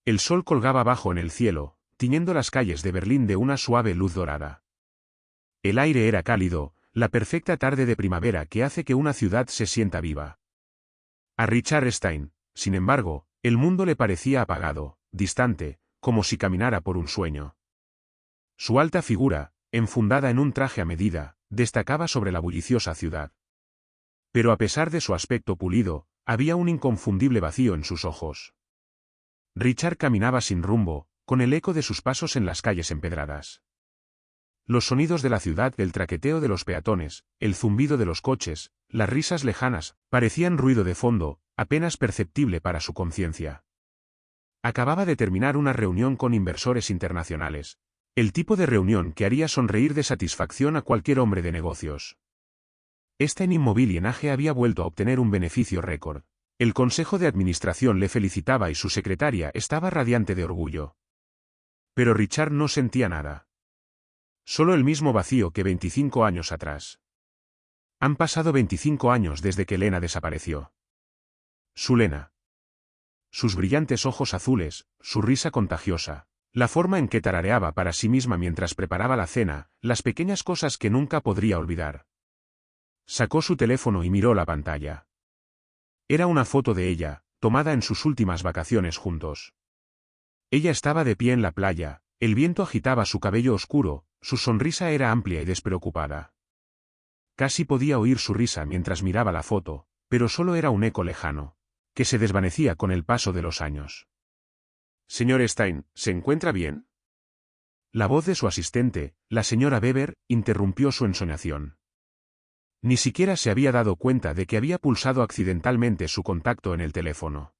El sol colgaba bajo en el cielo, tiñendo las calles de Berlín de una suave luz dorada. El aire era cálido, la perfecta tarde de primavera que hace que una ciudad se sienta viva. A Richard Stein, sin embargo, el mundo le parecía apagado, distante, como si caminara por un sueño. Su alta figura, enfundada en un traje a medida, destacaba sobre la bulliciosa ciudad. Pero a pesar de su aspecto pulido, había un inconfundible vacío en sus ojos. Richard caminaba sin rumbo, con el eco de sus pasos en las calles empedradas. Los sonidos de la ciudad, el traqueteo de los peatones, el zumbido de los coches, las risas lejanas, parecían ruido de fondo, apenas perceptible para su conciencia. Acababa de terminar una reunión con inversores internacionales, el tipo de reunión que haría sonreír de satisfacción a cualquier hombre de negocios. En inmobiliaje había vuelto a obtener un beneficio récord. El consejo de administración le felicitaba y su secretaria estaba radiante de orgullo. Pero Richard no sentía nada. Solo el mismo vacío que 25 años atrás. Han pasado 25 años desde que Lena desapareció. Su Lena. Sus brillantes ojos azules, su risa contagiosa, la forma en que tarareaba para sí misma mientras preparaba la cena, las pequeñas cosas que nunca podría olvidar. Sacó su teléfono y miró la pantalla. Era una foto de ella, tomada en sus últimas vacaciones juntos. Ella estaba de pie en la playa, el viento agitaba su cabello oscuro, su sonrisa era amplia y despreocupada. Casi podía oír su risa mientras miraba la foto, pero solo era un eco lejano, que se desvanecía con el paso de los años. «Señor Stein, ¿se encuentra bien?» La voz de su asistente, la señora Weber, interrumpió su ensoñación. Ni siquiera se había dado cuenta de que había pulsado accidentalmente su contacto en el teléfono.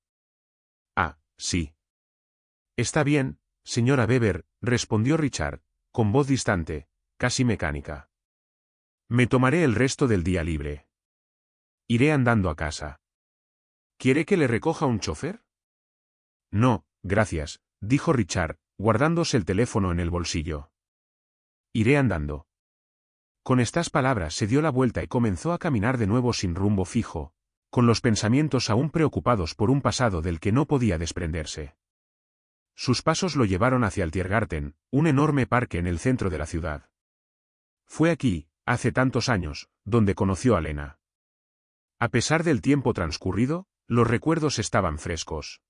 «Ah, sí. Está bien, señora Weber», respondió Richard, con voz distante, casi mecánica. «Me tomaré el resto del día libre. Iré andando a casa». «¿Quiere que le recoja un chofer?» «No, gracias», dijo Richard, guardándose el teléfono en el bolsillo. «Iré andando». Con estas palabras se dio la vuelta y comenzó a caminar de nuevo sin rumbo fijo, con los pensamientos aún preocupados por un pasado del que no podía desprenderse. Sus pasos lo llevaron hacia el Tiergarten, un enorme parque en el centro de la ciudad. Fue aquí, hace tantos años, donde conoció a Lena. A pesar del tiempo transcurrido, los recuerdos estaban frescos.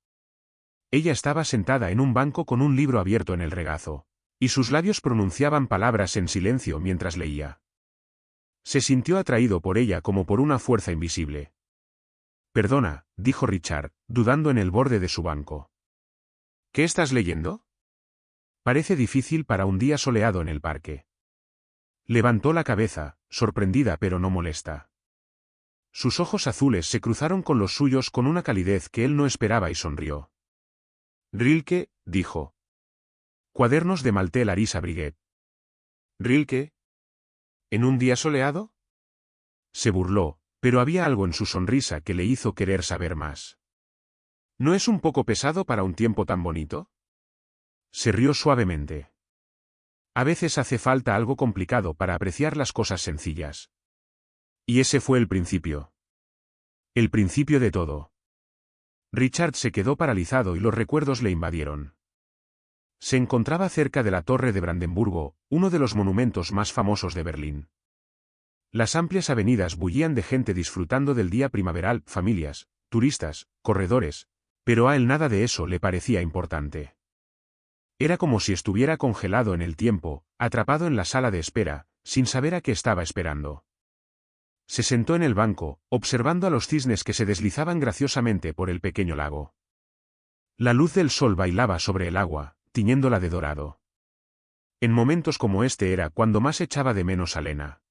Ella estaba sentada en un banco con un libro abierto en el regazo, y sus labios pronunciaban palabras en silencio mientras leía. Se sintió atraído por ella como por una fuerza invisible. «Perdona», dijo Richard, dudando en el borde de su banco. «¿Qué estás leyendo?» «Parece difícil para un día soleado en el parque». Levantó la cabeza, sorprendida pero no molesta. Sus ojos azules se cruzaron con los suyos con una calidez que él no esperaba y sonrió. «Rilke», dijo. «Cuadernos de Malte Larisa Briguet». «¿Rilke? ¿En un día soleado?» Se burló, pero había algo en su sonrisa que le hizo querer saber más. «¿No es un poco pesado para un tiempo tan bonito?» Se rió suavemente. A veces hace falta algo complicado para apreciar las cosas sencillas. Y ese fue el principio. El principio de todo. Richard se quedó paralizado y los recuerdos le invadieron. Se encontraba cerca de la Torre de Brandenburgo, uno de los monumentos más famosos de Berlín. Las amplias avenidas bullían de gente disfrutando del día primaveral, familias, turistas, corredores, pero a él nada de eso le parecía importante. Era como si estuviera congelado en el tiempo, atrapado en la sala de espera, sin saber a qué estaba esperando. Se sentó en el banco, observando a los cisnes que se deslizaban graciosamente por el pequeño lago. La luz del sol bailaba sobre el agua, tiñéndola de dorado. En momentos como este era cuando más echaba de menos a Lena.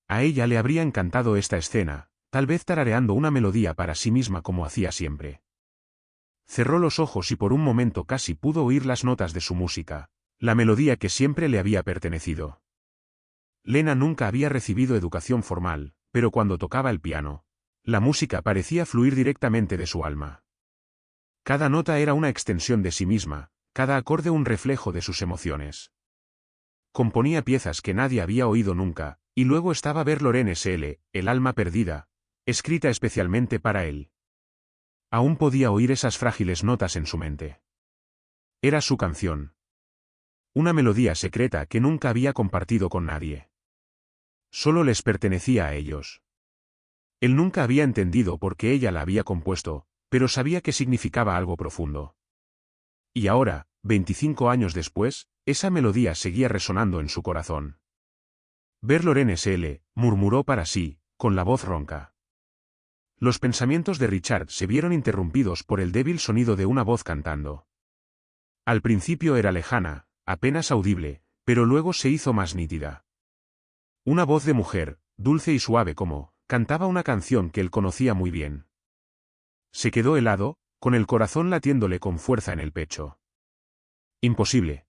A ella le habría encantado esta escena, tal vez tarareando una melodía para sí misma como hacía siempre. Cerró los ojos y por un momento casi pudo oír las notas de su música, la melodía que siempre le había pertenecido. Lena nunca había recibido educación formal, pero cuando tocaba el piano, la música parecía fluir directamente de su alma. Cada nota era una extensión de sí misma, cada acorde un reflejo de sus emociones. Componía piezas que nadie había oído nunca, y luego estaba Verloren SL, El alma perdida, escrita especialmente para él. Aún podía oír esas frágiles notas en su mente. Era su canción. Una melodía secreta que nunca había compartido con nadie. Solo les pertenecía a ellos. Él nunca había entendido por qué ella la había compuesto, pero sabía que significaba algo profundo. Y ahora, 25 años después, esa melodía seguía resonando en su corazón. Verloren S.L., murmuró para sí, con la voz ronca. Los pensamientos de Richard se vieron interrumpidos por el débil sonido de una voz cantando. Al principio era lejana, apenas audible, pero luego se hizo más nítida. Una voz de mujer, dulce y suave como, cantaba una canción que él conocía muy bien. Se quedó helado, con el corazón latiéndole con fuerza en el pecho. Imposible.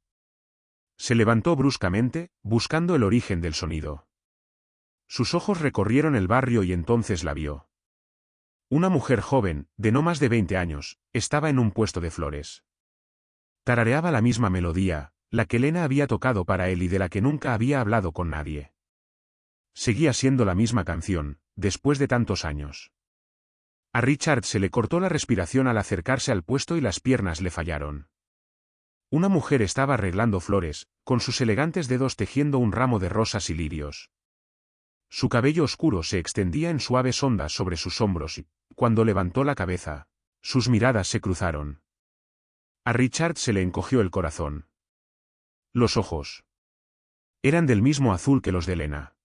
Se levantó bruscamente, buscando el origen del sonido. Sus ojos recorrieron el barrio y entonces la vio. Una mujer joven, de no más de 20 años, estaba en un puesto de flores. Tarareaba la misma melodía, la que Lena había tocado para él y de la que nunca había hablado con nadie. Seguía siendo la misma canción, después de tantos años. A Richard se le cortó la respiración al acercarse al puesto y las piernas le fallaron. Una mujer estaba arreglando flores, con sus elegantes dedos tejiendo un ramo de rosas y lirios. Su cabello oscuro se extendía en suaves ondas sobre sus hombros y, cuando levantó la cabeza, sus miradas se cruzaron. A Richard se le encogió el corazón. Los ojos eran del mismo azul que los de Lena.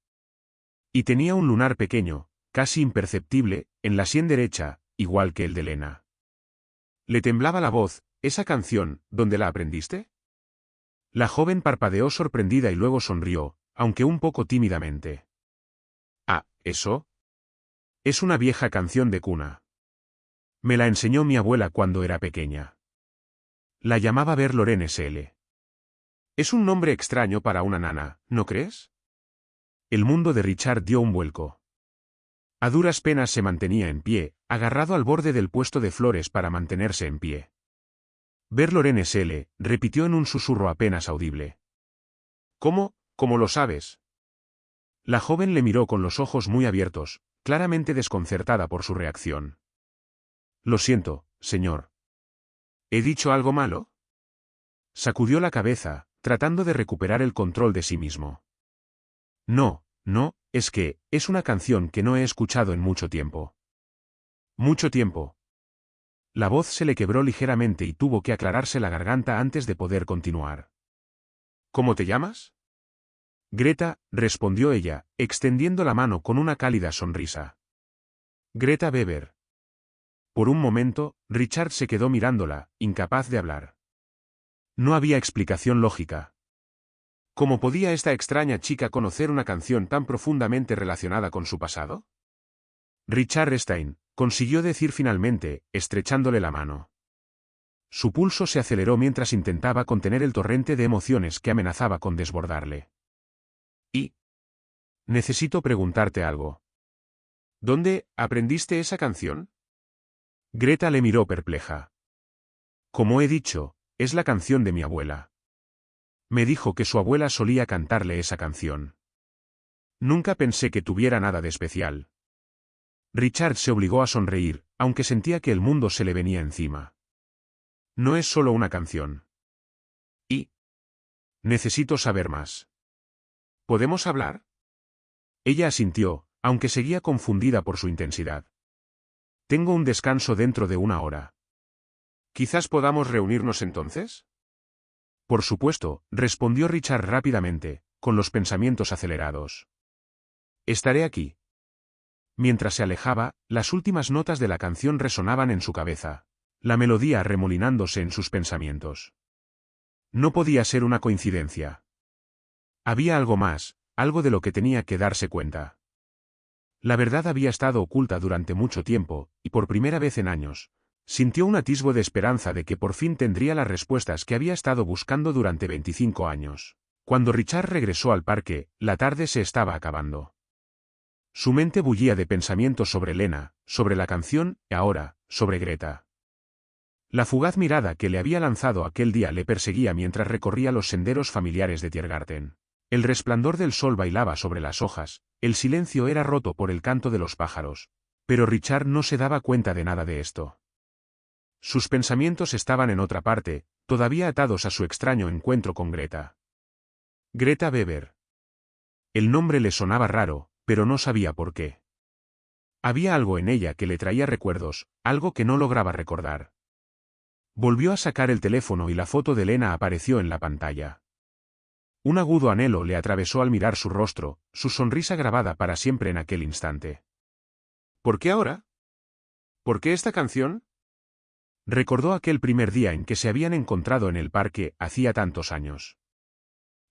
Y tenía un lunar pequeño, casi imperceptible, en la sien derecha, igual que el de Lena. Le temblaba la voz. ¿Esa canción, dónde la aprendiste? La joven parpadeó sorprendida y luego sonrió, aunque un poco tímidamente. Ah, ¿eso? Es una vieja canción de cuna. Me la enseñó mi abuela cuando era pequeña. La llamaba Verloren S.L. Es un nombre extraño para una nana, ¿no crees? El mundo de Richard dio un vuelco. A duras penas se mantenía en pie, agarrado al borde del puesto de flores para mantenerse en pie. Verloren S.L., repitió en un susurro apenas audible. ¿Cómo lo sabes? La joven le miró con los ojos muy abiertos, claramente desconcertada por su reacción. Lo siento, señor. ¿He dicho algo malo? Sacudió la cabeza, tratando de recuperar el control de sí mismo. No, es que, es una canción que no he escuchado en mucho tiempo. ¿Mucho tiempo? La voz se le quebró ligeramente y tuvo que aclararse la garganta antes de poder continuar. ¿Cómo te llamas? Greta, respondió ella, extendiendo la mano con una cálida sonrisa. Greta Weber. Por un momento, Richard se quedó mirándola, incapaz de hablar. No había explicación lógica. ¿Cómo podía esta extraña chica conocer una canción tan profundamente relacionada con su pasado? Richard Stein, consiguió decir finalmente, estrechándole la mano. Su pulso se aceleró mientras intentaba contener el torrente de emociones que amenazaba con desbordarle. Y necesito preguntarte algo. ¿Dónde aprendiste esa canción? Greta le miró perpleja. Como he dicho, es la canción de mi abuela. Me dijo que su abuela solía cantarle esa canción. Nunca pensé que tuviera nada de especial. Richard se obligó a sonreír, aunque sentía que el mundo se le venía encima. No es solo una canción. Y necesito saber más. ¿Podemos hablar? Ella asintió, aunque seguía confundida por su intensidad. Tengo un descanso dentro de 1 hora. ¿Quizás podamos reunirnos entonces? Por supuesto, respondió Richard rápidamente, con los pensamientos acelerados. Estaré aquí. Mientras se alejaba, las últimas notas de la canción resonaban en su cabeza, la melodía arremolinándose en sus pensamientos. No podía ser una coincidencia. Había algo más, algo de lo que tenía que darse cuenta. La verdad había estado oculta durante mucho tiempo, y por primera vez en años, sintió un atisbo de esperanza de que por fin tendría las respuestas que había estado buscando durante 25 años. Cuando Richard regresó al parque, la tarde se estaba acabando. Su mente bullía de pensamientos sobre Lena, sobre la canción, y ahora, sobre Greta. La fugaz mirada que le había lanzado aquel día le perseguía mientras recorría los senderos familiares de Tiergarten. El resplandor del sol bailaba sobre las hojas, el silencio era roto por el canto de los pájaros. Pero Richard no se daba cuenta de nada de esto. Sus pensamientos estaban en otra parte, todavía atados a su extraño encuentro con Greta. Greta Weber. El nombre le sonaba raro, pero no sabía por qué. Había algo en ella que le traía recuerdos, algo que no lograba recordar. Volvió a sacar el teléfono y la foto de Lena apareció en la pantalla. Un agudo anhelo le atravesó al mirar su rostro, su sonrisa grabada para siempre en aquel instante. ¿Por qué ahora? ¿Por qué esta canción? Recordó aquel primer día en que se habían encontrado en el parque, hacía tantos años.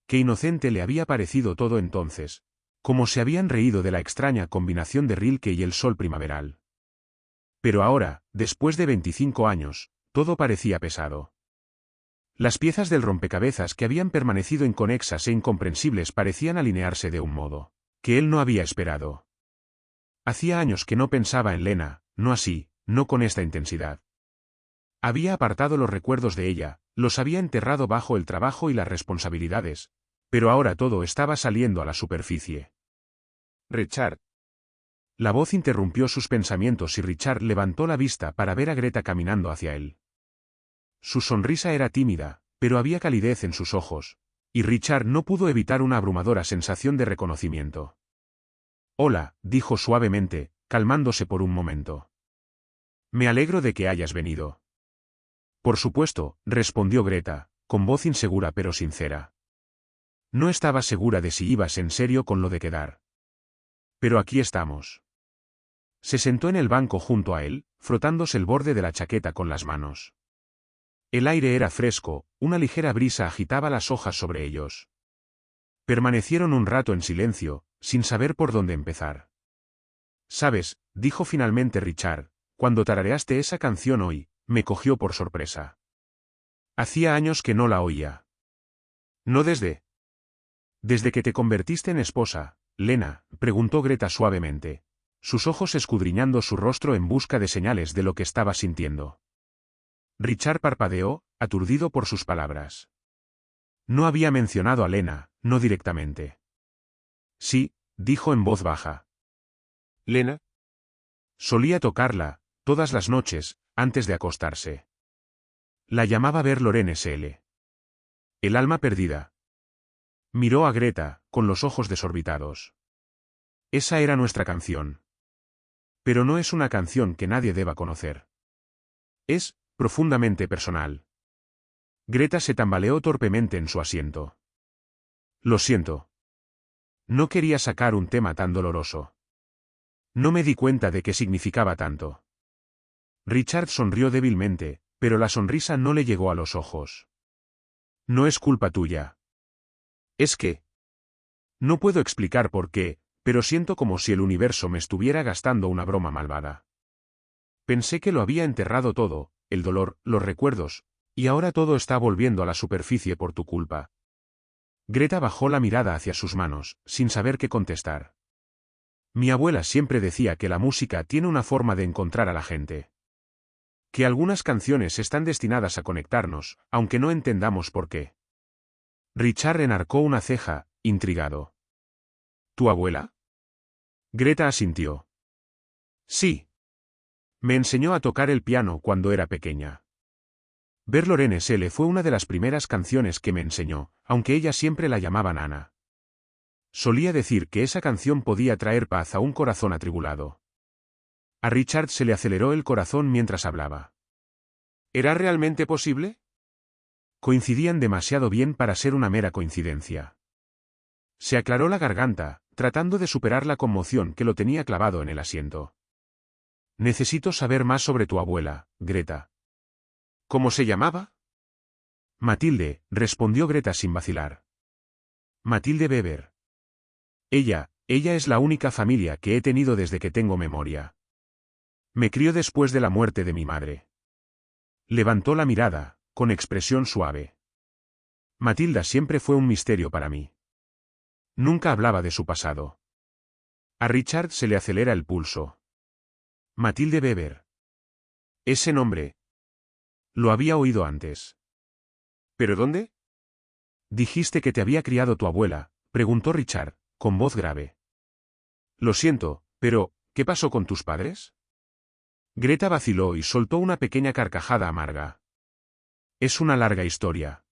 Qué inocente le había parecido todo entonces, como se habían reído de la extraña combinación de Rilke y el sol primaveral. Pero ahora, después de 25 años, todo parecía pesado. Las piezas del rompecabezas que habían permanecido inconexas e incomprensibles parecían alinearse de un modo que él no había esperado. Hacía años que no pensaba en Lena, no así, no con esta intensidad. Había apartado los recuerdos de ella, los había enterrado bajo el trabajo y las responsabilidades, pero ahora todo estaba saliendo a la superficie. Richard. La voz interrumpió sus pensamientos y Richard levantó la vista para ver a Greta caminando hacia él. Su sonrisa era tímida, pero había calidez en sus ojos, y Richard no pudo evitar una abrumadora sensación de reconocimiento. Hola, dijo suavemente, calmándose por un momento. Me alegro de que hayas venido. Por supuesto, respondió Greta, con voz insegura pero sincera. No estaba segura de si ibas en serio con lo de quedar. Pero aquí estamos. Se sentó en el banco junto a él, frotándose el borde de la chaqueta con las manos. El aire era fresco, una ligera brisa agitaba las hojas sobre ellos. Permanecieron un rato en silencio, sin saber por dónde empezar. «Sabes», dijo finalmente Richard, «cuando tarareaste esa canción hoy, me cogió por sorpresa. Hacía años que no la oía». «¿No desde?» «Desde que te convertiste en esposa, Lena», preguntó Greta suavemente, sus ojos escudriñando su rostro en busca de señales de lo que estaba sintiendo. Richard parpadeó, aturdido por sus palabras. No había mencionado a Lena, no directamente. «Sí», dijo en voz baja. «¿Lena?» Solía tocarla, todas las noches, antes de acostarse. La llamaba Ver Lorene S.L. El alma perdida. Miró a Greta, con los ojos desorbitados. Esa era nuestra canción. Pero no es una canción que nadie deba conocer. Es profundamente personal. Greta se tambaleó torpemente en su asiento. Lo siento. No quería sacar un tema tan doloroso. No me di cuenta de qué significaba tanto. Richard sonrió débilmente, pero la sonrisa no le llegó a los ojos. No es culpa tuya. Es que... No puedo explicar por qué, pero siento como si el universo me estuviera gastando una broma malvada. Pensé que lo había enterrado todo, el dolor, los recuerdos, y ahora todo está volviendo a la superficie por tu culpa. Greta bajó la mirada hacia sus manos, sin saber qué contestar. Mi abuela siempre decía que la música tiene una forma de encontrar a la gente. Que algunas canciones están destinadas a conectarnos, aunque no entendamos por qué. Richard enarcó una ceja, intrigado. ¿Tu abuela? Greta asintió. Sí. Me enseñó a tocar el piano cuando era pequeña. Ver Lorene S.L. fue una de las primeras canciones que me enseñó, aunque ella siempre la llamaba Nana. Solía decir que esa canción podía traer paz a un corazón atribulado. A Richard se le aceleró el corazón mientras hablaba. ¿Era realmente posible? Coincidían demasiado bien para ser una mera coincidencia. Se aclaró la garganta, tratando de superar la conmoción que lo tenía clavado en el asiento. Necesito saber más sobre tu abuela, Greta. ¿Cómo se llamaba? Matilde, respondió Greta sin vacilar. Matilde Weber. Ella es la única familia que he tenido desde que tengo memoria. Me crió después de la muerte de mi madre. Levantó la mirada, con expresión suave. Matilda siempre fue un misterio para mí. Nunca hablaba de su pasado. A Richard se le acelera el pulso. Matilde Weber. Ese nombre. Lo había oído antes. ¿Pero dónde? Dijiste que te había criado tu abuela, preguntó Richard, con voz grave. Lo siento, pero, ¿qué pasó con tus padres? Greta vaciló y soltó una pequeña carcajada amarga. Es una larga historia.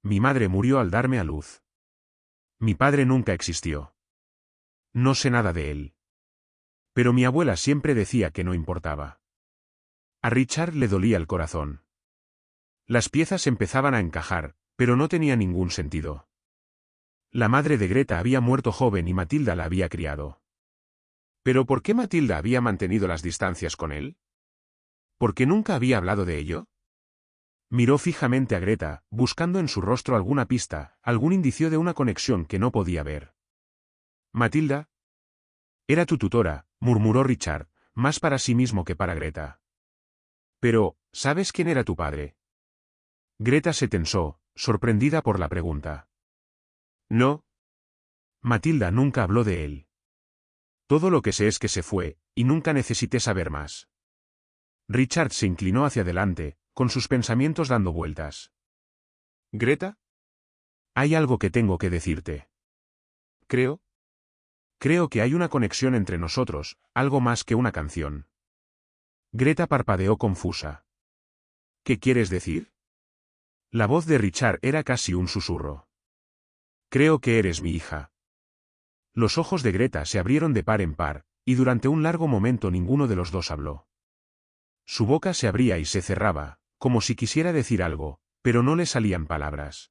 Mi madre murió al darme a luz. Mi padre nunca existió. No sé nada de él. Pero mi abuela siempre decía que no importaba. A Richard le dolía el corazón. Las piezas empezaban a encajar, pero no tenía ningún sentido. La madre de Greta había muerto joven y Matilda la había criado. ¿Pero por qué Matilda había mantenido las distancias con él? ¿Por qué nunca había hablado de ello? Miró fijamente a Greta, buscando en su rostro alguna pista, algún indicio de una conexión que no podía ver. Matilda. Era tu tutora, murmuró Richard, más para sí mismo que para Greta. Pero, ¿sabes quién era tu padre? Greta se tensó, sorprendida por la pregunta. No. Matilda nunca habló de él. Todo lo que sé es que se fue, y nunca necesité saber más. Richard se inclinó hacia adelante, con sus pensamientos dando vueltas. ¿Greta? Hay algo que tengo que decirte. Creo que hay una conexión entre nosotros, algo más que una canción. Greta parpadeó confusa. ¿Qué quieres decir? La voz de Richard era casi un susurro. Creo que eres mi hija. Los ojos de Greta se abrieron de par en par, y durante un largo momento ninguno de los dos habló. Su boca se abría y se cerraba, como si quisiera decir algo, pero no le salían palabras.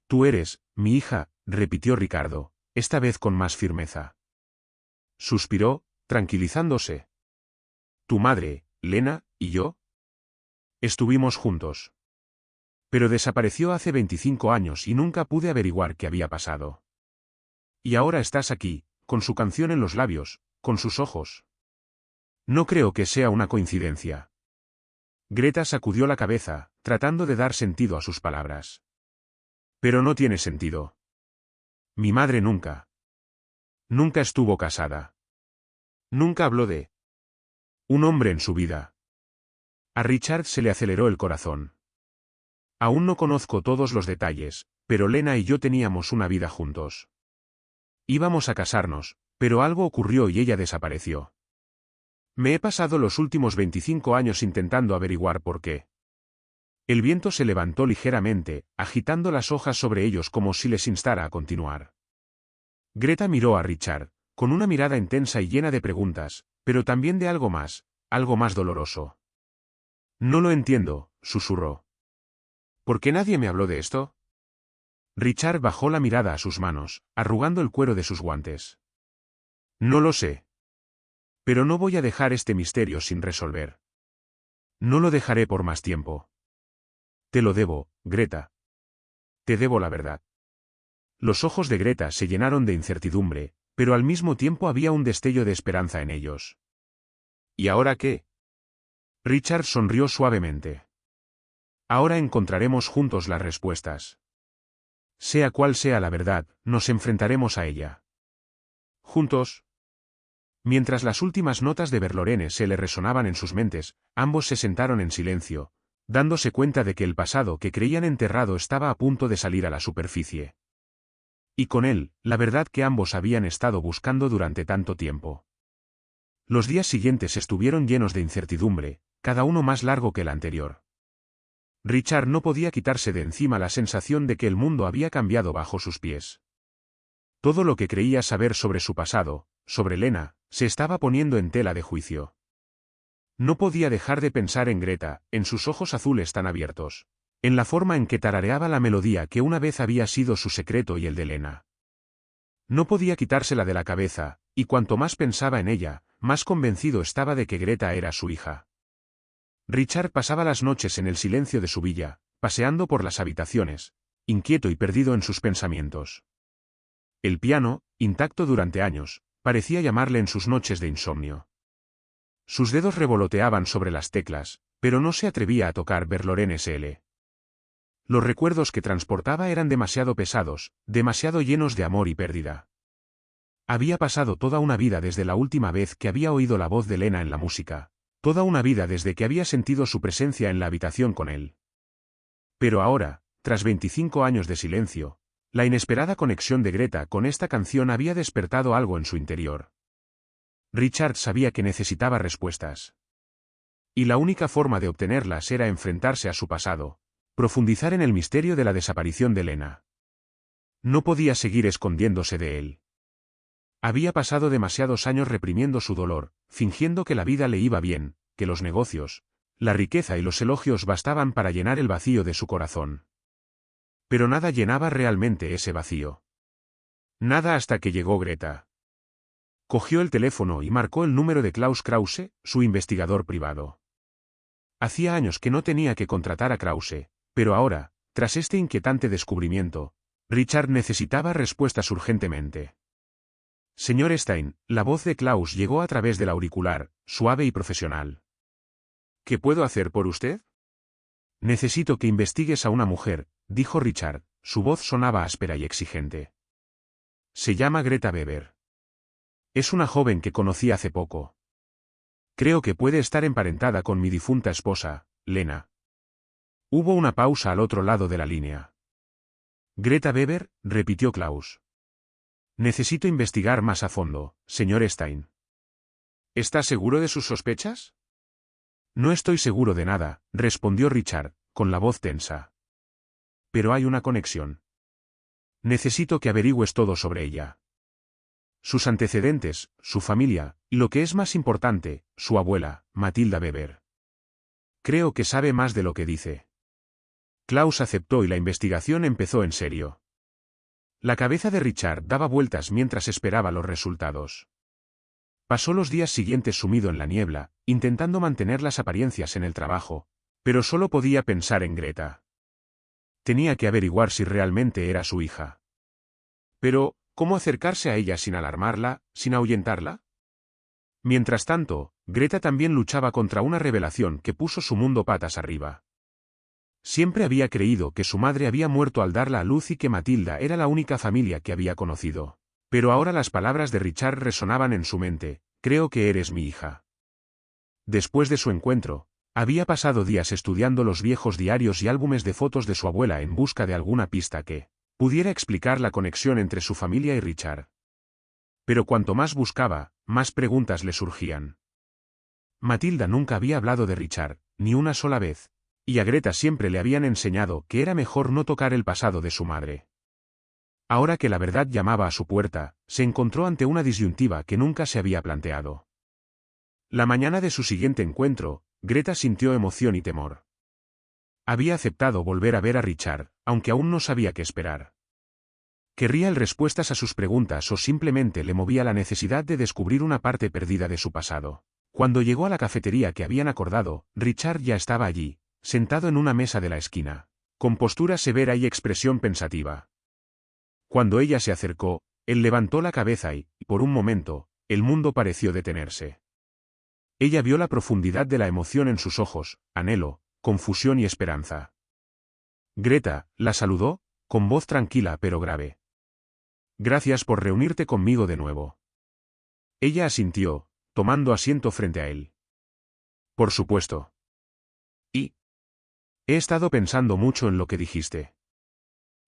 Tú eres, mi hija, repitió Ricardo, esta vez con más firmeza. Suspiró, tranquilizándose. Tu madre, Lena, y yo estuvimos juntos. Pero desapareció hace 25 años y nunca pude averiguar qué había pasado. Y ahora estás aquí, con su canción en los labios, con sus ojos. No creo que sea una coincidencia. Greta sacudió la cabeza, tratando de dar sentido a sus palabras. Pero no tiene sentido. Mi madre nunca estuvo casada. Nunca habló de un hombre en su vida. A Richard se le aceleró el corazón. Aún no conozco todos los detalles, pero Lena y yo teníamos una vida juntos. Íbamos a casarnos, pero algo ocurrió y ella desapareció. Me he pasado los últimos 25 años intentando averiguar por qué. El viento se levantó ligeramente, agitando las hojas sobre ellos como si les instara a continuar. Greta miró a Richard, con una mirada intensa y llena de preguntas, pero también de algo más doloroso. No lo entiendo, susurró. ¿Por qué nadie me habló de esto? Richard bajó la mirada a sus manos, arrugando el cuero de sus guantes. No lo sé. Pero no voy a dejar este misterio sin resolver. No lo dejaré por más tiempo. Te lo debo, Greta. Te debo la verdad. Los ojos de Greta se llenaron de incertidumbre, pero al mismo tiempo había un destello de esperanza en ellos. ¿Y ahora qué? Richard sonrió suavemente. Ahora encontraremos juntos las respuestas. Sea cual sea la verdad, nos enfrentaremos a ella. Juntos. Mientras las últimas notas de Verlorene se le resonaban en sus mentes, ambos se sentaron en silencio, dándose cuenta de que el pasado que creían enterrado estaba a punto de salir a la superficie. Y con él, la verdad que ambos habían estado buscando durante tanto tiempo. Los días siguientes estuvieron llenos de incertidumbre, cada uno más largo que el anterior. Richard no podía quitarse de encima la sensación de que el mundo había cambiado bajo sus pies. Todo lo que creía saber sobre su pasado, sobre Lena, se estaba poniendo en tela de juicio. No podía dejar de pensar en Greta, en sus ojos azules tan abiertos, en la forma en que tarareaba la melodía que una vez había sido su secreto y el de Lena. No podía quitársela de la cabeza, y cuanto más pensaba en ella, más convencido estaba de que Greta era su hija. Richard pasaba las noches en el silencio de su villa, paseando por las habitaciones, inquieto y perdido en sus pensamientos. El piano, intacto durante años, parecía llamarle en sus noches de insomnio. Sus dedos revoloteaban sobre las teclas, pero no se atrevía a tocar Verlorene SL. Los recuerdos que transportaba eran demasiado pesados, demasiado llenos de amor y pérdida. Había pasado toda una vida desde la última vez que había oído la voz de Lena en la música, toda una vida desde que había sentido su presencia en la habitación con él. Pero ahora, tras 25 años de silencio, la inesperada conexión de Greta con esta canción había despertado algo en su interior. Richard sabía que necesitaba respuestas. Y la única forma de obtenerlas era enfrentarse a su pasado, profundizar en el misterio de la desaparición de Lena. No podía seguir escondiéndose de él. Había pasado demasiados años reprimiendo su dolor, fingiendo que la vida le iba bien, que los negocios, la riqueza y los elogios bastaban para llenar el vacío de su corazón. Pero nada llenaba realmente ese vacío. Nada hasta que llegó Greta. Cogió el teléfono y marcó el número de Klaus Krause, su investigador privado. Hacía años que no tenía que contratar a Krause, pero ahora, tras este inquietante descubrimiento, Richard necesitaba respuestas urgentemente. Señor Stein, la voz de Klaus llegó a través del auricular, suave y profesional. ¿Qué puedo hacer por usted? Necesito que investigues a una mujer, dijo Richard, su voz sonaba áspera y exigente. Se llama Greta Weber. Es una joven que conocí hace poco. Creo que puede estar emparentada con mi difunta esposa, Lena. Hubo una pausa al otro lado de la línea. Greta Weber, repitió Klaus. Necesito investigar más a fondo, señor Stein. ¿Está seguro de sus sospechas? No estoy seguro de nada, respondió Richard, con la voz tensa. Pero hay una conexión. Necesito que averigües todo sobre ella. Sus antecedentes, su familia, y lo que es más importante, su abuela, Matilda Weber. Creo que sabe más de lo que dice. Klaus aceptó y la investigación empezó en serio. La cabeza de Richard daba vueltas mientras esperaba los resultados. Pasó los días siguientes sumido en la niebla, intentando mantener las apariencias en el trabajo, pero solo podía pensar en Greta. Tenía que averiguar si realmente era su hija. Pero, ¿cómo acercarse a ella sin alarmarla, sin ahuyentarla? Mientras tanto, Greta también luchaba contra una revelación que puso su mundo patas arriba. Siempre había creído que su madre había muerto al darla a luz y que Matilda era la única familia que había conocido. Pero ahora las palabras de Richard resonaban en su mente: creo que eres mi hija. Después de su encuentro, había pasado días estudiando los viejos diarios y álbumes de fotos de su abuela en busca de alguna pista que pudiera explicar la conexión entre su familia y Richard. Pero cuanto más buscaba, más preguntas le surgían. Matilda nunca había hablado de Richard, ni una sola vez, y a Greta siempre le habían enseñado que era mejor no tocar el pasado de su madre. Ahora que la verdad llamaba a su puerta, se encontró ante una disyuntiva que nunca se había planteado. La mañana de su siguiente encuentro, Greta sintió emoción y temor. Había aceptado volver a ver a Richard, aunque aún no sabía qué esperar. ¿Querría él respuestas a sus preguntas o simplemente le movía la necesidad de descubrir una parte perdida de su pasado? Cuando llegó a la cafetería que habían acordado, Richard ya estaba allí, sentado en una mesa de la esquina, con postura severa y expresión pensativa. Cuando ella se acercó, él levantó la cabeza y, por un momento, el mundo pareció detenerse. Ella vio la profundidad de la emoción en sus ojos, anhelo, confusión y esperanza. Greta, la saludó, con voz tranquila pero grave. Gracias por reunirte conmigo de nuevo. Ella asintió, tomando asiento frente a él. Por supuesto. Y he estado pensando mucho en lo que dijiste.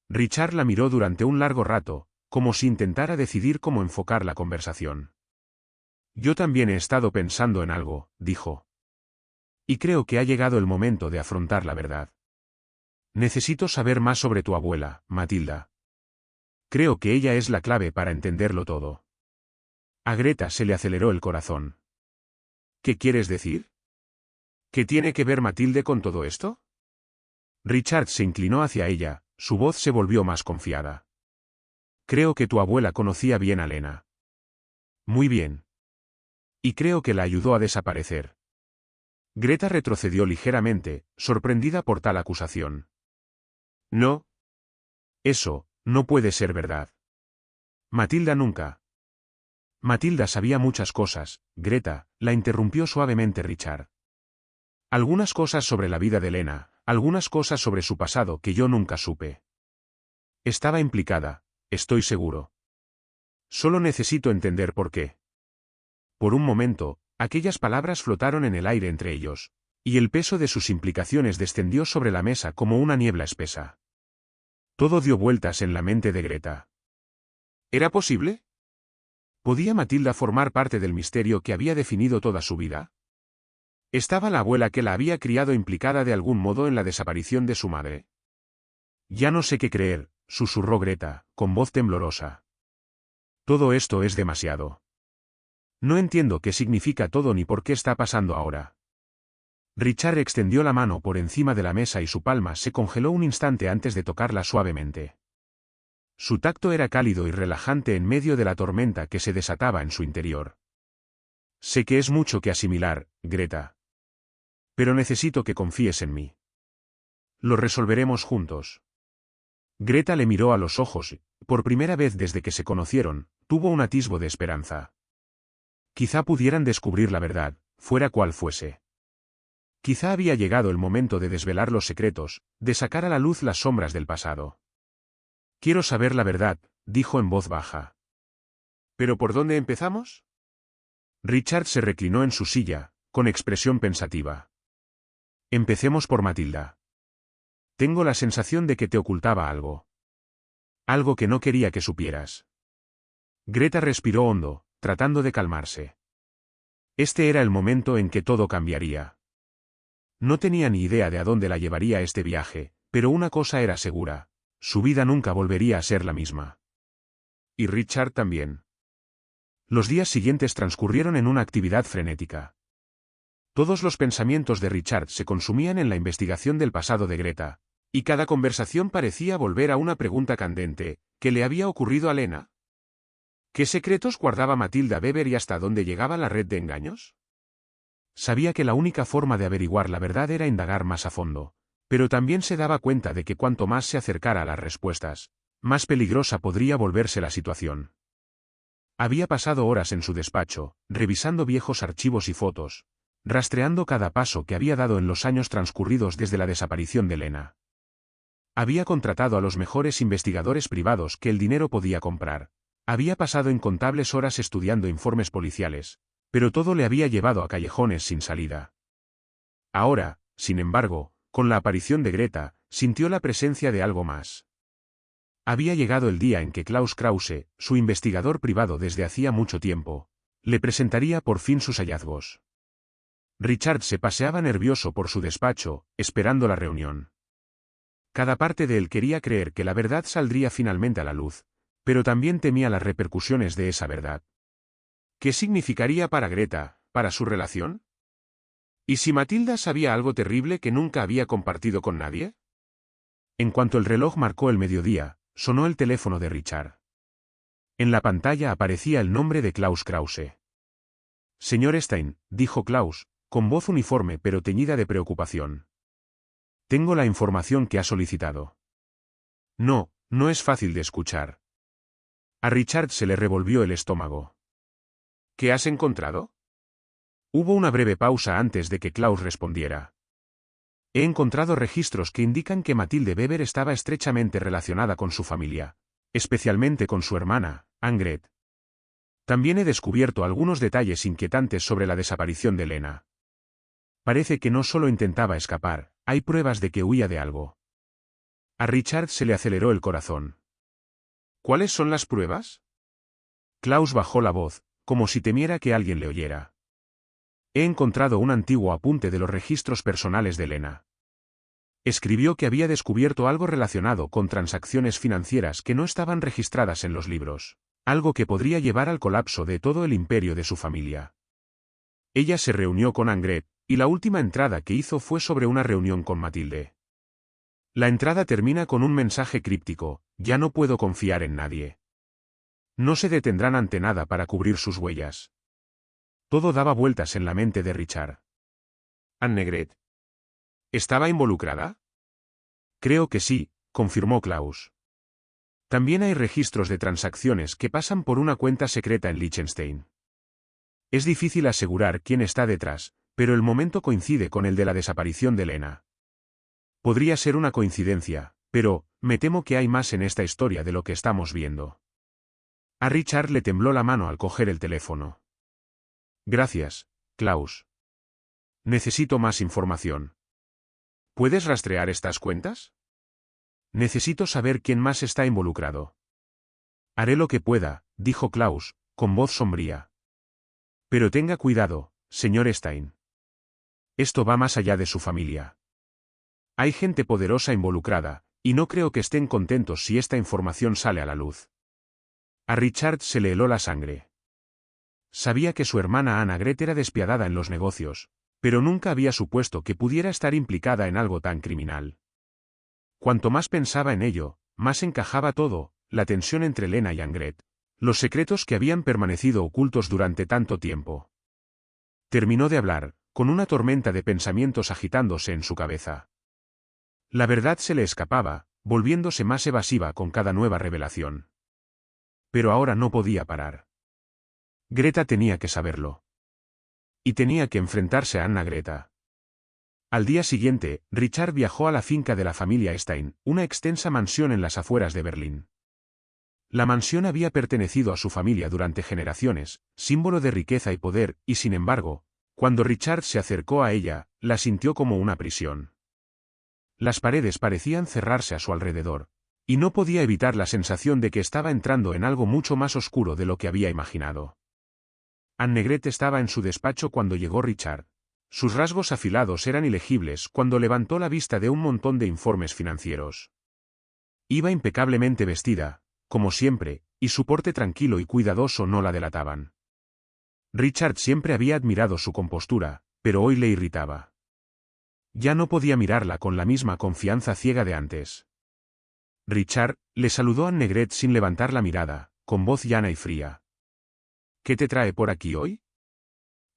Richard la miró durante un largo rato, como si intentara decidir cómo enfocar la conversación. Yo también he estado pensando en algo, dijo. Y creo que ha llegado el momento de afrontar la verdad. Necesito saber más sobre tu abuela, Matilda. Creo que ella es la clave para entenderlo todo. A Greta se le aceleró el corazón. ¿Qué quieres decir? ¿Qué tiene que ver Matilde con todo esto? Richard se inclinó hacia ella, su voz se volvió más confiada. Creo que tu abuela conocía bien a Lena. Muy bien. Y creo que la ayudó a desaparecer. Greta retrocedió ligeramente, sorprendida por tal acusación. No. Eso, no puede ser verdad. Matilda nunca. Matilda sabía muchas cosas, Greta, la interrumpió suavemente Richard. Algunas cosas sobre la vida de Lena, algunas cosas sobre su pasado que yo nunca supe. Estaba implicada, estoy seguro. Solo necesito entender por qué. Por un momento, aquellas palabras flotaron en el aire entre ellos, y el peso de sus implicaciones descendió sobre la mesa como una niebla espesa. Todo dio vueltas en la mente de Greta. ¿Era posible? ¿Podía Matilda formar parte del misterio que había definido toda su vida? ¿Estaba la abuela que la había criado implicada de algún modo en la desaparición de su madre? Ya no sé qué creer, susurró Greta, con voz temblorosa. Todo esto es demasiado. No entiendo qué significa todo ni por qué está pasando ahora. Richard extendió la mano por encima de la mesa y su palma se congeló un instante antes de tocarla suavemente. Su tacto era cálido y relajante en medio de la tormenta que se desataba en su interior. Sé que es mucho que asimilar, Greta. Pero necesito que confíes en mí. Lo resolveremos juntos. Greta le miró a los ojos y, por primera vez desde que se conocieron, tuvo un atisbo de esperanza. Quizá pudieran descubrir la verdad, fuera cual fuese. Quizá había llegado el momento de desvelar los secretos, de sacar a la luz las sombras del pasado. Quiero saber la verdad, dijo en voz baja. ¿Pero por dónde empezamos? Richard se reclinó en su silla, con expresión pensativa. Empecemos por Matilda. Tengo la sensación de que te ocultaba algo. Algo que no quería que supieras. Greta respiró hondo, tratando de calmarse. Este era el momento en que todo cambiaría. No tenía ni idea de a dónde la llevaría este viaje, pero una cosa era segura. Su vida nunca volvería a ser la misma. Y Richard también. Los días siguientes transcurrieron en una actividad frenética. Todos los pensamientos de Richard se consumían en la investigación del pasado de Greta, y cada conversación parecía volver a una pregunta candente: ¿qué le había ocurrido a Lena? ¿Qué secretos guardaba Matilda Weber y hasta dónde llegaba la red de engaños? Sabía que la única forma de averiguar la verdad era indagar más a fondo, pero también se daba cuenta de que cuanto más se acercara a las respuestas, más peligrosa podría volverse la situación. Había pasado horas en su despacho, revisando viejos archivos y fotos, rastreando cada paso que había dado en los años transcurridos desde la desaparición de Lena. Había contratado a los mejores investigadores privados que el dinero podía comprar. Había pasado incontables horas estudiando informes policiales, pero todo le había llevado a callejones sin salida. Ahora, sin embargo, con la aparición de Greta, sintió la presencia de algo más. Había llegado el día en que Klaus Krause, su investigador privado desde hacía mucho tiempo, le presentaría por fin sus hallazgos. Richard se paseaba nervioso por su despacho, esperando la reunión. Cada parte de él quería creer que la verdad saldría finalmente a la luz, pero también temía las repercusiones de esa verdad. ¿Qué significaría para Greta, para su relación? ¿Y si Matilda sabía algo terrible que nunca había compartido con nadie? En cuanto el reloj marcó el mediodía, sonó el teléfono de Richard. En la pantalla aparecía el nombre de Klaus Krause. Señor Stein, dijo Klaus, con voz uniforme pero teñida de preocupación. Tengo la información que ha solicitado. No, no es fácil de escuchar. A Richard se le revolvió el estómago. ¿Qué has encontrado? Hubo una breve pausa antes de que Klaus respondiera. He encontrado registros que indican que Matilde Weber estaba estrechamente relacionada con su familia, especialmente con su hermana, Annegret. También he descubierto algunos detalles inquietantes sobre la desaparición de Lena. Parece que no solo intentaba escapar, hay pruebas de que huía de algo. A Richard se le aceleró el corazón. ¿Cuáles son las pruebas? Klaus bajó la voz, como si temiera que alguien le oyera. He encontrado un antiguo apunte de los registros personales de Lena. Escribió que había descubierto algo relacionado con transacciones financieras que no estaban registradas en los libros, algo que podría llevar al colapso de todo el imperio de su familia. Ella se reunió con Annegret, y la última entrada que hizo fue sobre una reunión con Matilde. La entrada termina con un mensaje críptico: ya no puedo confiar en nadie. No se detendrán ante nada para cubrir sus huellas. Todo daba vueltas en la mente de Richard. ¿Annegret estaba involucrada? Creo que sí, confirmó Klaus. También hay registros de transacciones que pasan por una cuenta secreta en Liechtenstein. Es difícil asegurar quién está detrás, pero el momento coincide con el de la desaparición de Lena. Podría ser una coincidencia, pero me temo que hay más en esta historia de lo que estamos viendo. A Richard le tembló la mano al coger el teléfono. Gracias, Klaus. Necesito más información. ¿Puedes rastrear estas cuentas? Necesito saber quién más está involucrado. Haré lo que pueda, dijo Klaus, con voz sombría. Pero tenga cuidado, señor Stein. Esto va más allá de su familia. Hay gente poderosa involucrada, y no creo que estén contentos si esta información sale a la luz. A Richard se le heló la sangre. Sabía que su hermana Annegret era despiadada en los negocios, pero nunca había supuesto que pudiera estar implicada en algo tan criminal. Cuanto más pensaba en ello, más encajaba todo, la tensión entre Lena y Annegret, los secretos que habían permanecido ocultos durante tanto tiempo. Terminó de hablar, con una tormenta de pensamientos agitándose en su cabeza. La verdad se le escapaba, volviéndose más evasiva con cada nueva revelación. Pero ahora no podía parar. Greta tenía que saberlo. Y tenía que enfrentarse a Annegret. Al día siguiente, Richard viajó a la finca de la familia Stein, una extensa mansión en las afueras de Berlín. La mansión había pertenecido a su familia durante generaciones, símbolo de riqueza y poder, y sin embargo, cuando Richard se acercó a ella, la sintió como una prisión. Las paredes parecían cerrarse a su alrededor, y no podía evitar la sensación de que estaba entrando en algo mucho más oscuro de lo que había imaginado. Annegret estaba en su despacho cuando llegó Richard. Sus rasgos afilados eran ilegibles cuando levantó la vista de un montón de informes financieros. Iba impecablemente vestida, como siempre, y su porte tranquilo y cuidadoso no la delataban. Richard siempre había admirado su compostura, pero hoy le irritaba. Ya no podía mirarla con la misma confianza ciega de antes. Richard, le saludó Annegret sin levantar la mirada, con voz llana y fría. ¿Qué te trae por aquí hoy?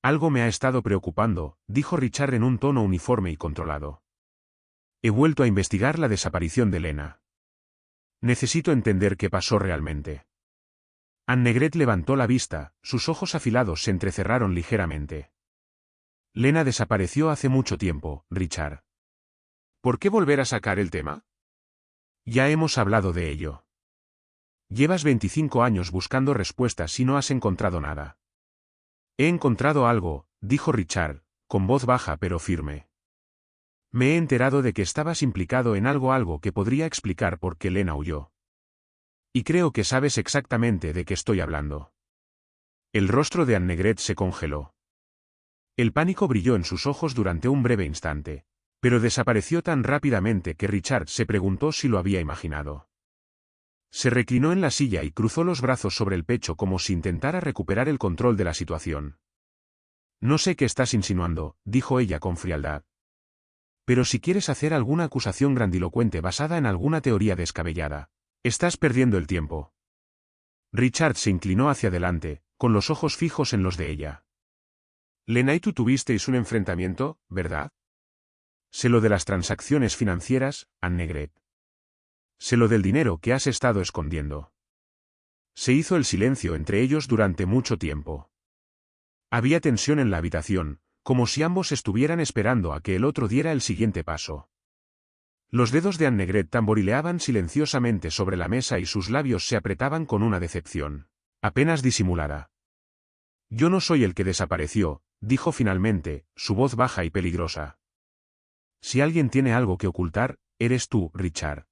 Algo me ha estado preocupando, dijo Richard en un tono uniforme y controlado. He vuelto a investigar la desaparición de Lena. Necesito entender qué pasó realmente. Annegret levantó la vista, sus ojos afilados se entrecerraron ligeramente. Lena desapareció hace mucho tiempo, Richard. ¿Por qué volver a sacar el tema? Ya hemos hablado de ello. Llevas 25 años buscando respuestas y no has encontrado nada. He encontrado algo, dijo Richard, con voz baja pero firme. Me he enterado de que estabas implicado en algo que podría explicar por qué Lena huyó. Y creo que sabes exactamente de qué estoy hablando. El rostro de Annegret se congeló. El pánico brilló en sus ojos durante un breve instante, pero desapareció tan rápidamente que Richard se preguntó si lo había imaginado. Se reclinó en la silla y cruzó los brazos sobre el pecho como si intentara recuperar el control de la situación. No sé qué estás insinuando, dijo ella con frialdad. Pero si quieres hacer alguna acusación grandilocuente basada en alguna teoría descabellada, estás perdiendo el tiempo. Richard se inclinó hacia adelante, con los ojos fijos en los de ella. Lena y tú tuvisteis un enfrentamiento, ¿verdad? Sé lo de las transacciones financieras, Annegret. Sé lo del dinero que has estado escondiendo. Se hizo el silencio entre ellos durante mucho tiempo. Había tensión en la habitación, como si ambos estuvieran esperando a que el otro diera el siguiente paso. Los dedos de Annegret tamborileaban silenciosamente sobre la mesa y sus labios se apretaban con una decepción, apenas disimulada. Yo no soy el que desapareció, dijo finalmente, su voz baja y peligrosa. Si alguien tiene algo que ocultar, eres tú, Richard.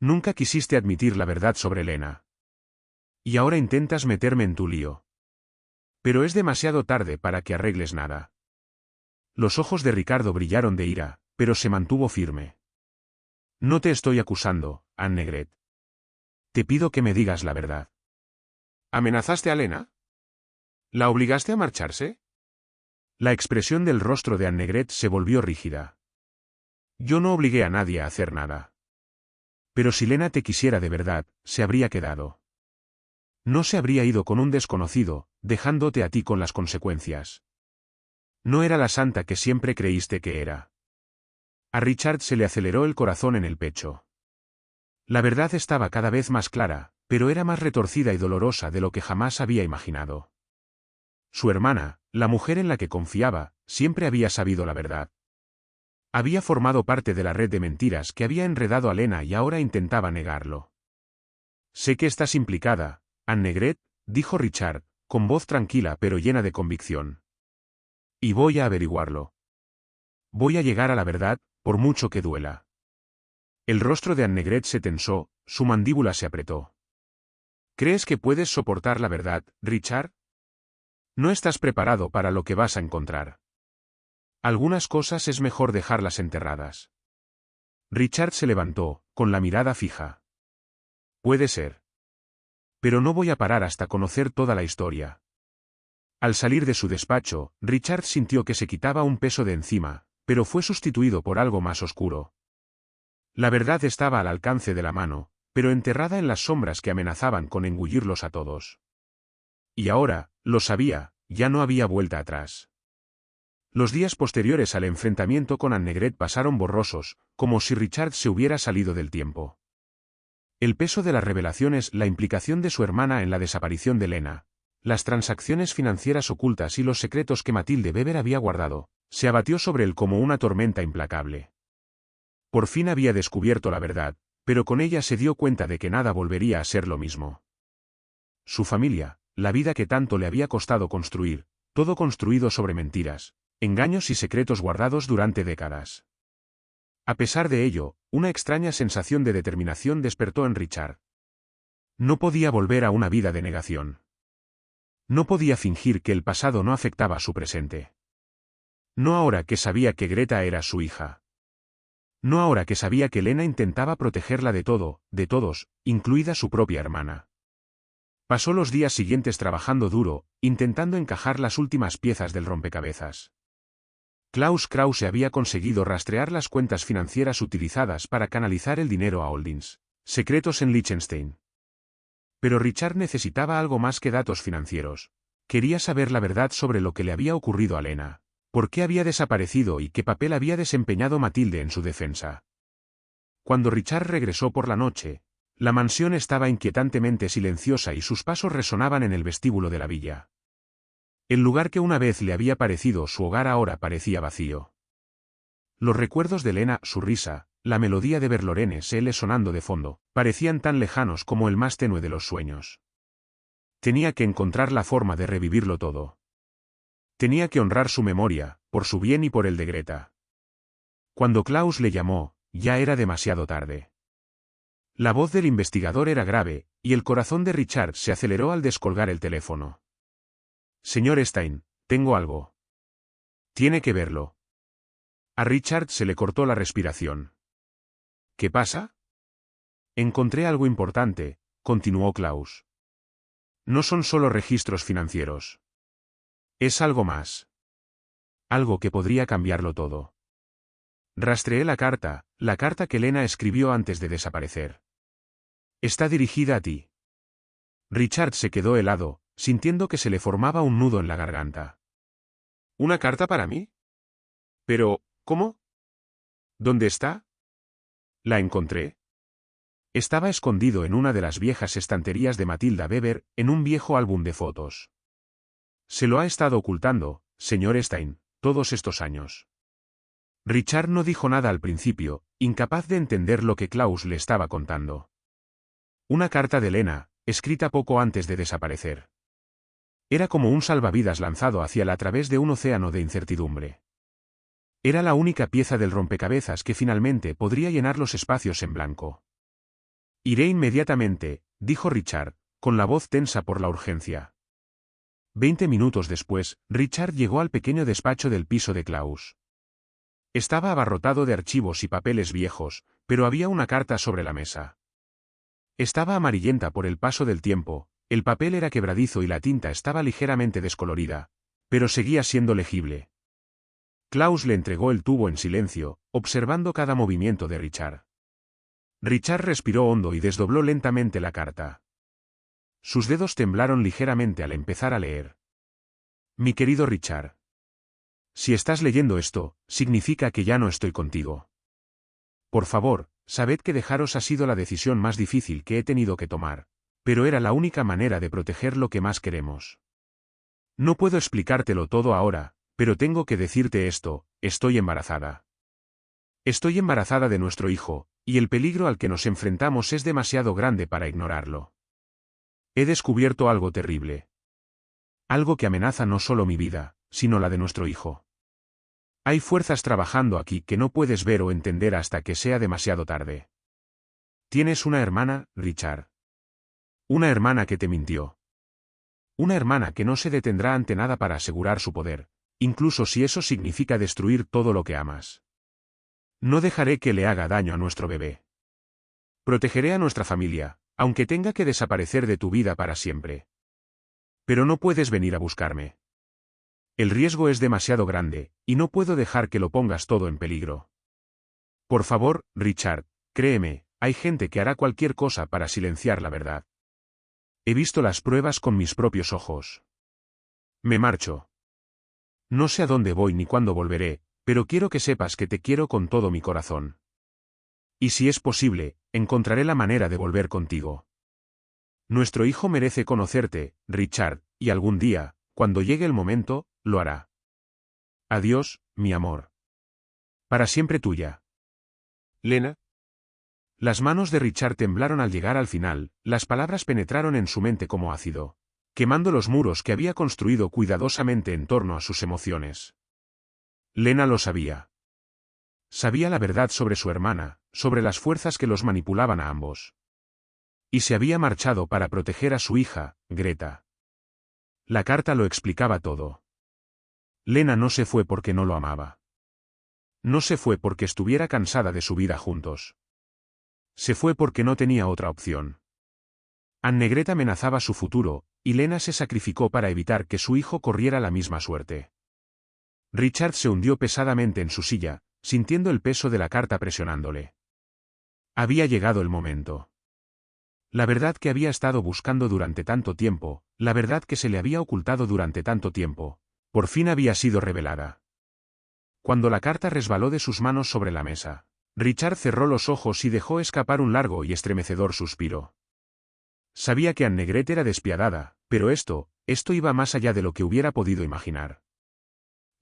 Nunca quisiste admitir la verdad sobre Lena. Y ahora intentas meterme en tu lío. Pero es demasiado tarde para que arregles nada. Los ojos de Ricardo brillaron de ira, pero se mantuvo firme. No te estoy acusando, Annegret. Te pido que me digas la verdad. ¿Amenazaste a Lena? ¿La obligaste a marcharse? La expresión del rostro de Annegret se volvió rígida. Yo no obligué a nadie a hacer nada. Pero si Lena te quisiera de verdad, se habría quedado. No se habría ido con un desconocido, dejándote a ti con las consecuencias. No era la santa que siempre creíste que era. A Richard se le aceleró el corazón en el pecho. La verdad estaba cada vez más clara, pero era más retorcida y dolorosa de lo que jamás había imaginado. Su hermana, la mujer en la que confiaba, siempre había sabido la verdad. Había formado parte de la red de mentiras que había enredado a Lena y ahora intentaba negarlo. Sé que estás implicada, Annegret, dijo Richard, con voz tranquila pero llena de convicción. Y voy a averiguarlo. Voy a llegar a la verdad, por mucho que duela. El rostro de Annegret se tensó, su mandíbula se apretó. ¿Crees que puedes soportar la verdad, Richard? No estás preparado para lo que vas a encontrar. Algunas cosas es mejor dejarlas enterradas. Richard se levantó, con la mirada fija. Puede ser. Pero no voy a parar hasta conocer toda la historia. Al salir de su despacho, Richard sintió que se quitaba un peso de encima, pero fue sustituido por algo más oscuro. La verdad estaba al alcance de la mano, pero enterrada en las sombras que amenazaban con engullirlos a todos. Y ahora, lo sabía, ya no había vuelta atrás. Los días posteriores al enfrentamiento con Annegret pasaron borrosos, como si Richard se hubiera salido del tiempo. El peso de las revelaciones, la implicación de su hermana en la desaparición de Lena, las transacciones financieras ocultas y los secretos que Mathilde Weber había guardado, se abatió sobre él como una tormenta implacable. Por fin había descubierto la verdad, pero con ella se dio cuenta de que nada volvería a ser lo mismo. Su familia, la vida que tanto le había costado construir, todo construido sobre mentiras, engaños y secretos guardados durante décadas. A pesar de ello, una extraña sensación de determinación despertó en Richard. No podía volver a una vida de negación. No podía fingir que el pasado no afectaba su presente. No ahora que sabía que Greta era su hija. No ahora que sabía que Lena intentaba protegerla de todo, de todos, incluida su propia hermana. Pasó los días siguientes trabajando duro, intentando encajar las últimas piezas del rompecabezas. Klaus Krause había conseguido rastrear las cuentas financieras utilizadas para canalizar el dinero a holdings secretos en Liechtenstein. Pero Richard necesitaba algo más que datos financieros. Quería saber la verdad sobre lo que le había ocurrido a Lena, por qué había desaparecido y qué papel había desempeñado Mathilde en su defensa. Cuando Richard regresó por la noche, la mansión estaba inquietantemente silenciosa y sus pasos resonaban en el vestíbulo de la villa. El lugar que una vez le había parecido su hogar ahora parecía vacío. Los recuerdos de Lena, su risa, la melodía de Verlorene S.L. sonando de fondo, parecían tan lejanos como el más tenue de los sueños. Tenía que encontrar la forma de revivirlo todo. Tenía que honrar su memoria, por su bien y por el de Greta. Cuando Klaus le llamó, ya era demasiado tarde. La voz del investigador era grave, y el corazón de Richard se aceleró al descolgar el teléfono. Señor Stein, tengo algo. Tiene que verlo. A Richard se le cortó la respiración. ¿Qué pasa? Encontré algo importante, continuó Klaus. No son solo registros financieros. Es algo más. Algo que podría cambiarlo todo. Rastreé la carta que Lena escribió antes de desaparecer. Está dirigida a ti. Richard se quedó helado, sintiendo que se le formaba un nudo en la garganta. ¿Una carta para mí? Pero, ¿cómo? ¿Dónde está? La encontré. Estaba escondido en una de las viejas estanterías de Mathilde Weber, en un viejo álbum de fotos. Se lo ha estado ocultando, señor Stein, todos estos años. Richard no dijo nada al principio, incapaz de entender lo que Klaus le estaba contando. Una carta de Lena, escrita poco antes de desaparecer. Era como un salvavidas lanzado hacia él a través de un océano de incertidumbre. Era la única pieza del rompecabezas que finalmente podría llenar los espacios en blanco. Iré inmediatamente, dijo Richard, con la voz tensa por la urgencia. 20 minutos después, Richard llegó al pequeño despacho del piso de Klaus. Estaba abarrotado de archivos y papeles viejos, pero había una carta sobre la mesa. Estaba amarillenta por el paso del tiempo, el papel era quebradizo y la tinta estaba ligeramente descolorida, pero seguía siendo legible. Klaus le entregó el tubo en silencio, observando cada movimiento de Richard. Richard respiró hondo y desdobló lentamente la carta. Sus dedos temblaron ligeramente al empezar a leer. Mi querido Richard. Si estás leyendo esto, significa que ya no estoy contigo. Por favor, sabed que dejaros ha sido la decisión más difícil que he tenido que tomar, pero era la única manera de proteger lo que más queremos. No puedo explicártelo todo ahora, pero tengo que decirte esto, estoy embarazada. Estoy embarazada de nuestro hijo, y el peligro al que nos enfrentamos es demasiado grande para ignorarlo. He descubierto algo terrible. Algo que amenaza no solo mi vida, sino la de nuestro hijo. Hay fuerzas trabajando aquí que no puedes ver o entender hasta que sea demasiado tarde. Tienes una hermana, Richard. Una hermana que te mintió. Una hermana que no se detendrá ante nada para asegurar su poder, incluso si eso significa destruir todo lo que amas. No dejaré que le haga daño a nuestro bebé. Protegeré a nuestra familia, aunque tenga que desaparecer de tu vida para siempre. Pero no puedes venir a buscarme. El riesgo es demasiado grande, y no puedo dejar que lo pongas todo en peligro. Por favor, Richard, créeme, hay gente que hará cualquier cosa para silenciar la verdad. He visto las pruebas con mis propios ojos. Me marcho. No sé a dónde voy ni cuándo volveré, pero quiero que sepas que te quiero con todo mi corazón. Y si es posible, encontraré la manera de volver contigo. Nuestro hijo merece conocerte, Richard, y algún día, cuando llegue el momento, lo hará. Adiós, mi amor. Para siempre tuya. Lena. Las manos de Richard temblaron al llegar al final, las palabras penetraron en su mente como ácido, quemando los muros que había construido cuidadosamente en torno a sus emociones. Lena lo sabía. Sabía la verdad sobre su hermana, sobre las fuerzas que los manipulaban a ambos. Y se había marchado para proteger a su hija, Greta. La carta lo explicaba todo. Lena no se fue porque no lo amaba. No se fue porque estuviera cansada de su vida juntos. Se fue porque no tenía otra opción. Anne-Greta amenazaba su futuro, y Lena se sacrificó para evitar que su hijo corriera la misma suerte. Richard se hundió pesadamente en su silla, sintiendo el peso de la carta presionándole. Había llegado el momento. La verdad que había estado buscando durante tanto tiempo, la verdad que se le había ocultado durante tanto tiempo, por fin había sido revelada. Cuando la carta resbaló de sus manos sobre la mesa, Richard cerró los ojos y dejó escapar un largo y estremecedor suspiro. Sabía que Anne-Greta era despiadada, pero esto iba más allá de lo que hubiera podido imaginar.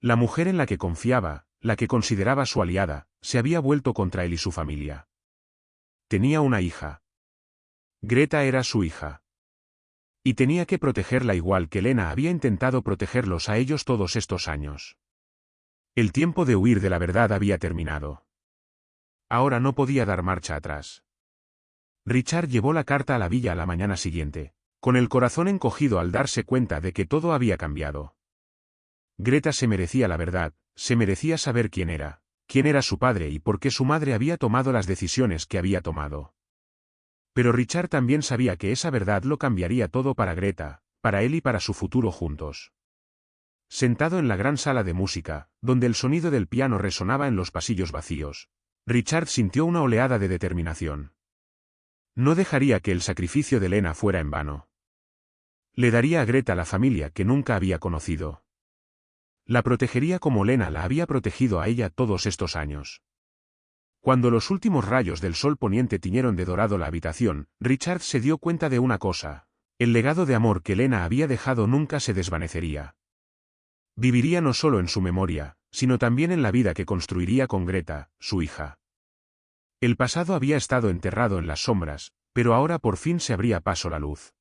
La mujer en la que confiaba, la que consideraba su aliada, se había vuelto contra él y su familia. Tenía una hija. Greta era su hija. Y tenía que protegerla igual que Lena había intentado protegerlos a ellos todos estos años. El tiempo de huir de la verdad había terminado. Ahora no podía dar marcha atrás. Richard llevó la carta a la villa a la mañana siguiente, con el corazón encogido al darse cuenta de que todo había cambiado. Greta se merecía la verdad, se merecía saber quién era su padre y por qué su madre había tomado las decisiones que había tomado. Pero Richard también sabía que esa verdad lo cambiaría todo para Greta, para él y para su futuro juntos. Sentado en la gran sala de música, donde el sonido del piano resonaba en los pasillos vacíos, Richard sintió una oleada de determinación. No dejaría que el sacrificio de Lena fuera en vano. Le daría a Greta la familia que nunca había conocido. La protegería como Lena la había protegido a ella todos estos años. Cuando los últimos rayos del sol poniente tiñeron de dorado la habitación, Richard se dio cuenta de una cosa: el legado de amor que Lena había dejado nunca se desvanecería. Viviría no solo en su memoria, sino también en la vida que construiría con Greta, su hija. El pasado había estado enterrado en las sombras, pero ahora por fin se abría paso la luz.